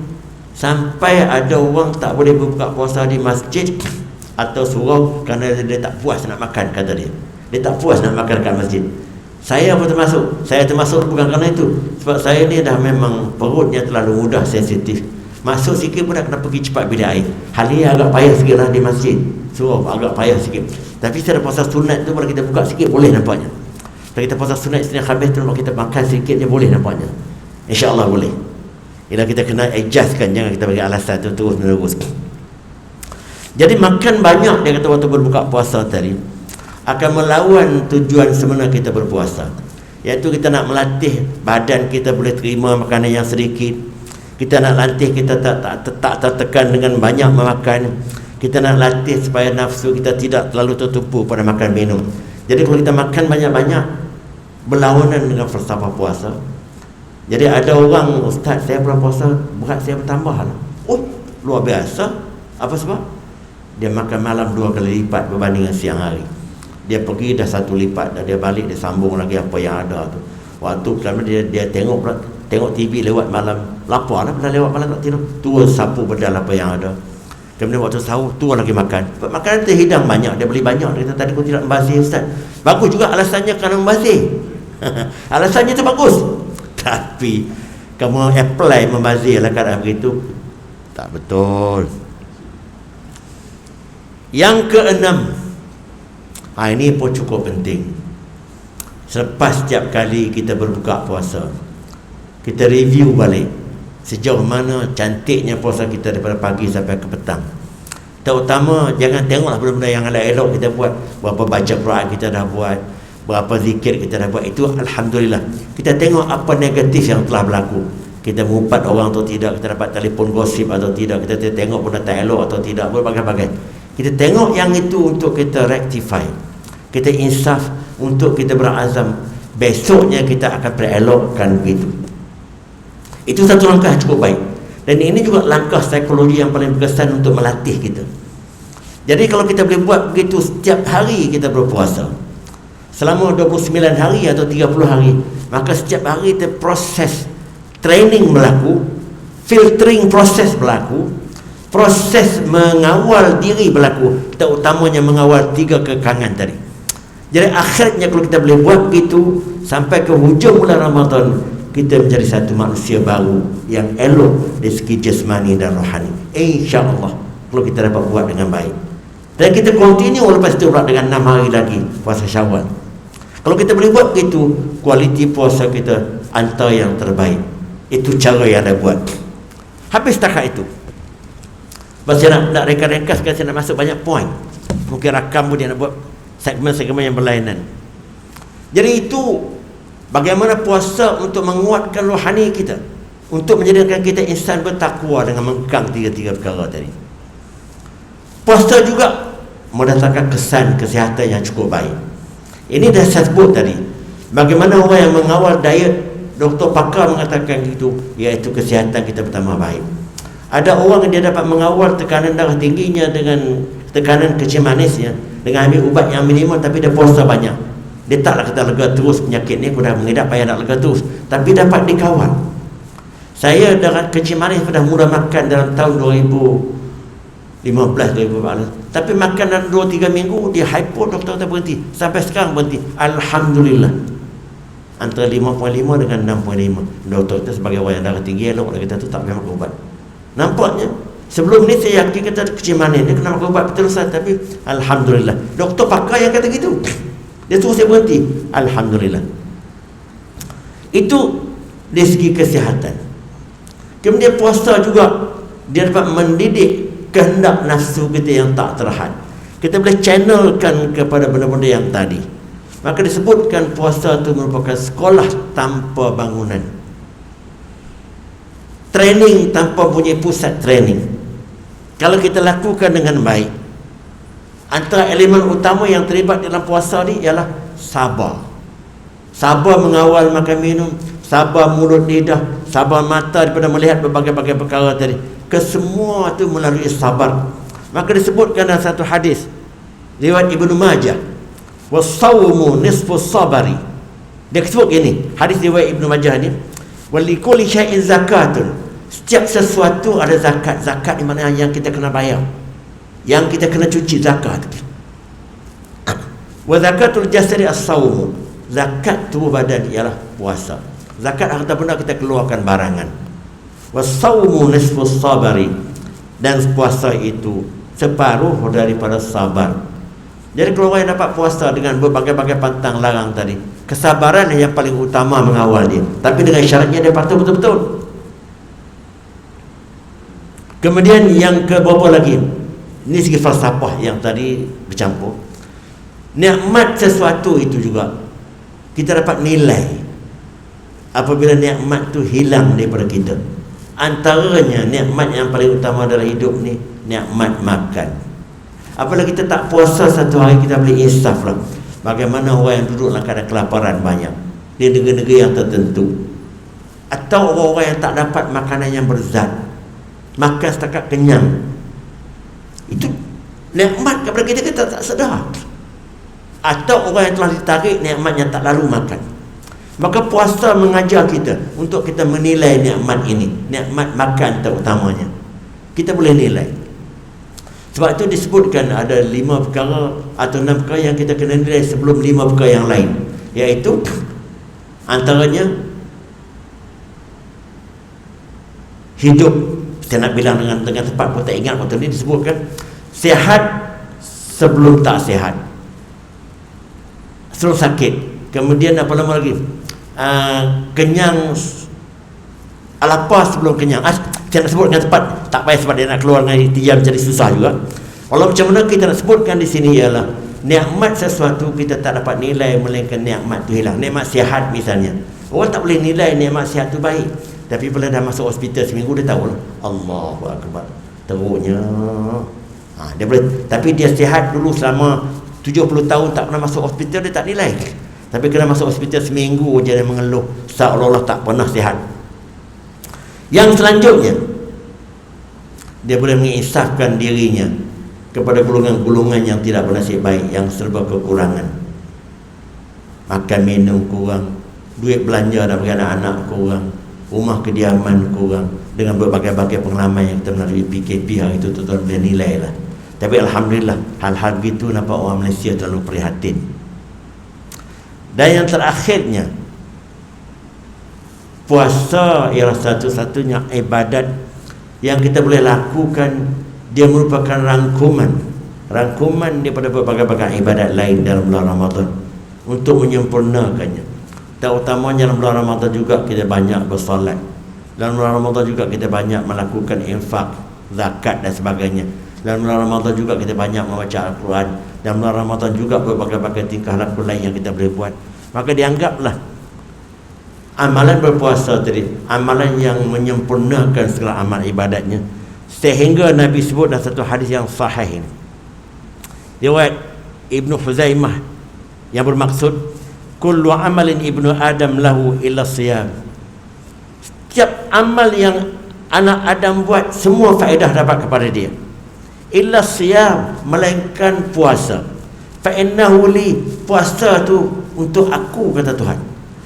sampai ada orang tak boleh berbuka puasa di masjid atau surau kerana dia tak puas nak makan, kata dia. Dia tak puas nak makan kat masjid. Saya pun termasuk. Saya termasuk bukan kerana itu. Sebab saya ni dah memang perutnya terlalu mudah sensitif. Masuk sikit pun dah kena pergi cepat bilik air. Hal ni agak payah sikit lah di masjid. So agak payah sikit. Tapi secara puasa sunat tu, kalau kita buka sikit boleh nampaknya. Kalau kita puasa sunat Isnin Khamis tu, kalau kita makan sikit dia boleh nampaknya. InsyaAllah boleh. Ialah kita kena adjustkan. Jangan kita bagi alasan tu terus menerus. Jadi makan banyak, dia kata waktu berbuka puasa tadi, akan melawan tujuan sebenar kita berpuasa, iaitu kita nak melatih badan kita boleh terima makanan yang sedikit. Kita nak latih kita tak tertekan dengan banyak memakan. Kita nak latih supaya nafsu kita tidak terlalu tertumpu pada makan minum. Jadi kalau kita makan banyak-banyak, berlawanan dengan falsafah puasa. Jadi ada orang, ustaz saya bulan puasa berat saya bertambah lah. Oh, luar biasa. Apa sebab? Dia makan malam 2 kali lipat berbanding dengan siang hari. Dia pergi dah 1 lipat, dah dia balik dia sambung lagi apa yang ada tu. Waktu kerana dia tengok TV lewat malam, lapar lah, pernah lewat malam tak tidur, tua sapu bedal apa yang ada. Kemudian waktu sahur tua lagi makan. Makanan terhidang banyak, dia beli banyak. Dia kata tadi kau tidak membazir ustaz. Bagus juga alasannya kerana membazir. Alasannya tu bagus. Tapi kamu apply membazir lah keadaan begitu, tak betul. Yang keenam, ini pun cukup penting. Selepas setiap kali kita berbuka puasa, kita review balik sejauh mana cantiknya puasa kita daripada pagi sampai ke petang. Terutama jangan tengoklah benda-benda yang elok-elok kita buat. Berapa baca Quran kita dah buat, berapa zikir kita dah buat, itu alhamdulillah. Kita tengok apa negatif yang telah berlaku. Kita mengumpat orang atau tidak, kita dapat telefon gosip atau tidak, kita tengok benda tak elok atau tidak, berbagai-bagai. Kita tengok yang itu untuk kita rectify, kita insaf, untuk kita berazam besoknya kita akan perelokkan begitu. Itu satu langkah cukup baik. Dan ini juga langkah psikologi yang paling berkesan untuk melatih kita. Jadi kalau kita boleh buat begitu setiap hari kita berpuasa selama 29 hari atau 30 hari, maka setiap hari kita proses training berlaku, filtering proses berlaku, proses mengawal diri berlaku, terutamanya mengawal 3 kekangan tadi. Jadi akhirnya kalau kita boleh buat begitu sampai ke hujung bulan Ramadan, kita menjadi satu manusia baru yang elok dari segi jasmani dan rohani, insya-Allah, kalau kita dapat buat dengan baik. Dan kita continue lepas itu pula dengan 6 hari lagi puasa Syawal. Kalau kita boleh buat begitu, kualiti puasa kita antara yang terbaik. Itu cara yang anda buat. Habis setakat itu. Saya nak ringkas-ringkaskan, saya nak masuk banyak poin. Mungkin rakam pun dia nak buat segmen-segmen yang berlainan. Jadi itu bagaimana puasa untuk menguatkan rohani kita, untuk menjadikan kita insan bertakwa dengan mengekang 3 perkara tadi. Puasa juga mendatangkan kesan kesihatan yang cukup baik. Ini dah saya sebut tadi. Bagaimana orang yang mengawal diet, doktor pakar mengatakan itu, iaitu kesihatan kita pertama baik. Ada orang yang dia dapat mengawal tekanan darah tingginya dengan tekanan kecil manisnya dengan ambil ubat yang minimum, tapi dia puasa banyak. Dia taklah kata lega terus penyakit ni, aku dah mengidap payah nak lega terus, tapi dapat dikawal. Saya darah kecil manis dah mula makan dalam tahun 2015-2014, tapi makan dalam 2-3 minggu dia hypo, doktor kata berhenti. Sampai sekarang berhenti, alhamdulillah. Antara 5.5 dengan 6.5. Doktor kita sebagai orang yang darah tinggi elok, kita tu tak boleh makan ubat. Nampaknya sebelum ni saya yakin kata kecil manis dia kena makan ubat berterusan, tapi alhamdulillah doktor pakar yang kata gitu, dia suruh saya berhenti, alhamdulillah. Itu dari segi kesihatan. Kemudian puasa juga dia dapat mendidik kehendak nafsu kita yang tak terhad. Kita boleh channelkan kepada benda-benda yang tadi. Maka disebutkan puasa itu merupakan sekolah tanpa bangunan, training tanpa punya pusat training. Kalau kita lakukan dengan baik, antara elemen utama yang terlibat dalam puasa ni ialah sabar. Sabar mengawal makan minum, sabar mulut lidah, sabar mata daripada melihat berbagai-bagai perkara tadi. Kesemua itu melalui sabar. Maka disebutkan dalam satu hadis riwayat Ibnu Majah, was-sawmu nisfus sabari. Dia sebut gini, hadis riwayat Ibnu Majah ni, walikulli syai'in zakatun. Setiap sesuatu ada zakat. Zakat di mana yang kita kena bayar, yang kita kena cuci zakat. Wa zakatul jasadi as-sawmu. Zakat tubuh badan ialah puasa. Zakat harta benda kita keluarkan barangan. Was-sawmu nisfus sabari. Dan puasa itu separuh daripada sabar. Jadi kalau orang yang dapat puasa dengan berbagai-bagai pantang larang tadi, kesabaran yang paling utama mengawal dia. Tapi dengan syaratnya dia patuh betul-betul. Kemudian yang ke berapa lagi? Ini segi falsafah yang tadi bercampur. Nikmat sesuatu itu juga kita dapat nilai apabila nikmat itu hilang daripada kita. Antaranya nikmat yang paling utama dalam hidup ni, nikmat makan. Apabila kita tak puasa satu hari, kita boleh insaf lah bagaimana orang yang duduk dalam keadaan kelaparan banyak di negeri-negeri yang tertentu, atau orang-orang yang tak dapat makanan yang berzat, makan setakat kenyang. Itu nikmat kepada kita, kita tak sedar. Atau orang yang telah ditarik nikmatnya tak lalu makan. Maka puasa mengajar kita untuk kita menilai nikmat ini, nikmat makan terutamanya. Kita boleh nilai. Sebab itu disebutkan ada 5 perkara atau 6 perkara yang kita kena nilai sebelum 5 perkara yang lain. Iaitu antaranya hidup. Saya nak bilang dengan tepat pun tak ingat waktu ini disebutkan sihat sebelum tak sihat, sebelum sakit. Kemudian apa nama lagi? Kenyang, lapar sebelum kenyang. Saya nak sebut dengan tepat, tak payah sebab dia nak keluar dengan ikhtiar jadi susah juga. Walau macam mana kita nak sebutkan di sini ialah nikmat sesuatu kita tak dapat nilai melainkan nikmat tu hilang. Nikmat sihat misalnya, orang tak boleh nilai nikmat sihat tu baik. Tapi bila dah masuk hospital seminggu, dia tahu lah, Allahu Akbar, teruknya. Dia boleh, tapi dia sihat dulu selama 70 tahun tak pernah masuk hospital, dia tak nilai. Tapi kena masuk hospital seminggu je dia mengeluh seolah-olah tak pernah sihat. Yang selanjutnya, dia boleh menginsafkan dirinya kepada golongan-golongan yang tidak bernasib baik, yang serba kekurangan. Makan minum kurang, duit belanja dan bagi anak-anak kurang, rumah kediaman kurang. Dengan berbagai-bagai pengalaman yang kita melalui PKP hari itu, tuan-tuan boleh nilai lah. Tapi Alhamdulillah, hal-hal begitu nampak orang Malaysia terlalu prihatin. Dan yang terakhirnya, puasa ialah satu-satunya ibadat yang kita boleh lakukan. Dia merupakan rangkuman daripada berbagai-bagai ibadat lain dalam bulan Ramadan untuk menyempurnakannya. Terutamanya dalam bulan Ramadan juga kita banyak bersolat. Dalam bulan Ramadan juga kita banyak melakukan infak, zakat dan sebagainya. Dalam bulan Ramadan juga kita banyak membaca Al-Quran. Dalam bulan Ramadan juga berbagai-bagai tingkah laku lain yang kita boleh buat. Maka dianggaplah amalan berpuasa tadi amalan yang menyempurnakan segala amal ibadatnya, sehingga Nabi sebut dalam satu hadis yang sahih ini, riwayat Ibnu Huzaimah, yang bermaksud kullu amalin ibnu Adam lahu illa siyam. Setiap amal yang anak Adam buat, semua faedah dapat kepada dia, illa siyam, melainkan puasa. Fa innahu li, puasa tu untuk aku, kata Tuhan.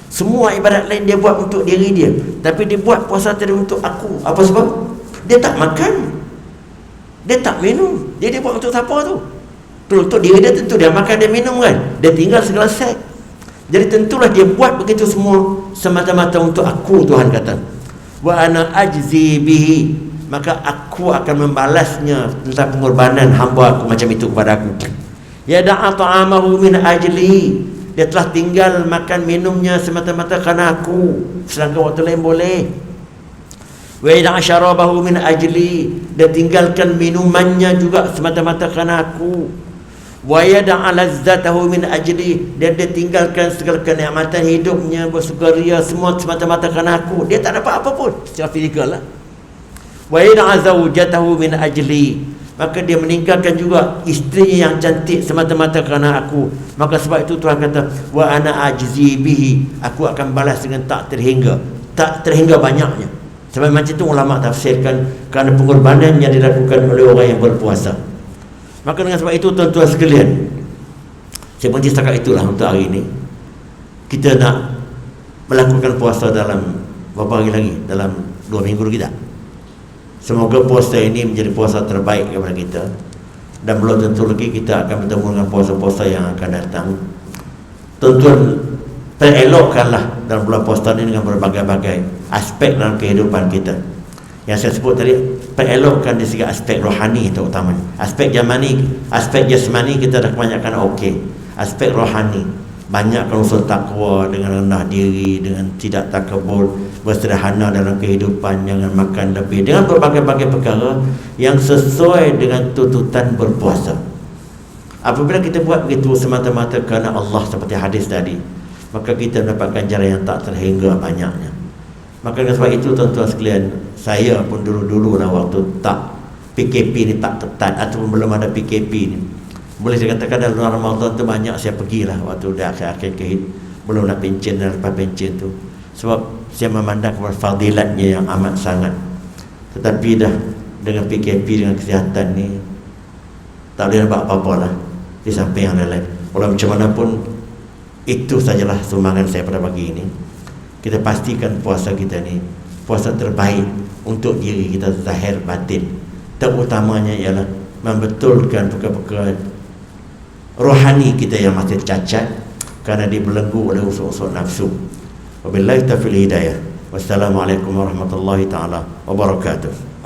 Semua ibadat lain dia buat untuk diri dia, tapi dia buat puasa tadi untuk aku. Apa sebab? Dia tak makan, dia tak minum. Dia buat untuk siapa tu? Untuk diri dia tentu dia makan, dia minum kan, dia tinggal segala set. Jadi tentulah dia buat begitu semua semata-mata untuk aku, Tuhan kata. Wa ana ajzi bihi, maka aku akan membalasnya tentang pengorbanan hamba aku macam itu kepada aku. Ya da'a ta'amahu min ajli, dia telah tinggal makan minumnya semata-mata kerana aku, sedangkan waktu lain boleh. Wa da'a syarabahu min ajli, dia tinggalkan minumannya juga semata-mata kerana aku. Wa yada'a lazzatahu min ajli, dia tinggalkan segala kenikmatan hidupnya, bersukaria semua semata-mata kerana aku. Dia tak dapat apa pun secara fizikal lah. Wa yada'a zawjatahu min ajli, maka dia meninggalkan juga isterinya yang cantik semata-mata kerana aku. Maka sebab itu Tuhan kata, wa ana ajzi bihi, aku akan balas dengan tak terhingga banyaknya. Sebab macam itu ulama tafsirkan, kerana pengorbanan yang dilakukan oleh orang yang berpuasa. Maka dengan sebab itu tuan-tuan sekalian, saya berhenti setakat itulah untuk hari ini. Kita nak melakukan puasa dalam berapa hari lagi? Dalam 2 minggu lagi tak? Semoga puasa ini menjadi puasa terbaik kepada kita. Dan belum tentu lagi kita akan bertemu dengan puasa-puasa yang akan datang. Tuan-tuan, perelokkanlah dalam bulan puasa ini dengan berbagai-bagai aspek dalam kehidupan kita. Yang saya sebut tadi, perelokkan di segi aspek rohani terutamanya. Aspek jasmani kita dah kebanyakan okey. Aspek rohani, banyakkan unsur takwa dengan rendah diri, dengan tidak takabur, bersederhana dalam kehidupan, jangan makan lebih, dengan berbagai-bagai perkara yang sesuai dengan tuntutan berpuasa. Apabila kita buat begitu semata-mata kerana Allah seperti hadis tadi, maka kita mendapatkan jalan yang tak terhingga banyaknya. Maka dengan sebab itu tuan-tuan sekalian, saya pun dulu-dulu lah waktu tak PKP ni tak ketat ataupun belum ada PKP ni, boleh saya katakan dalam Ramadan tu banyak saya pergilah waktu dah akhir-akhir belum nak pencen dan lepas pencen tu, sebab saya memandang kepada fadilatnya yang amat sangat. Tetapi dah dengan PKP, dengan kesihatan ni, tak boleh nampak apa-apa lah di samping yang lain. Walau macam mana pun, itu sajalah sumbangan saya pada pagi ini. Kita pastikan puasa kita ni puasa terbaik untuk diri kita zahir batin. Terutamanya ialah membetulkan perkara-perkara rohani kita yang masih cacat kerana dibelenggu oleh unsur-unsur nafsu. Wabillahi taufiq hidayah. Wassalamualaikum warahmatullahi taala wabarakatuh.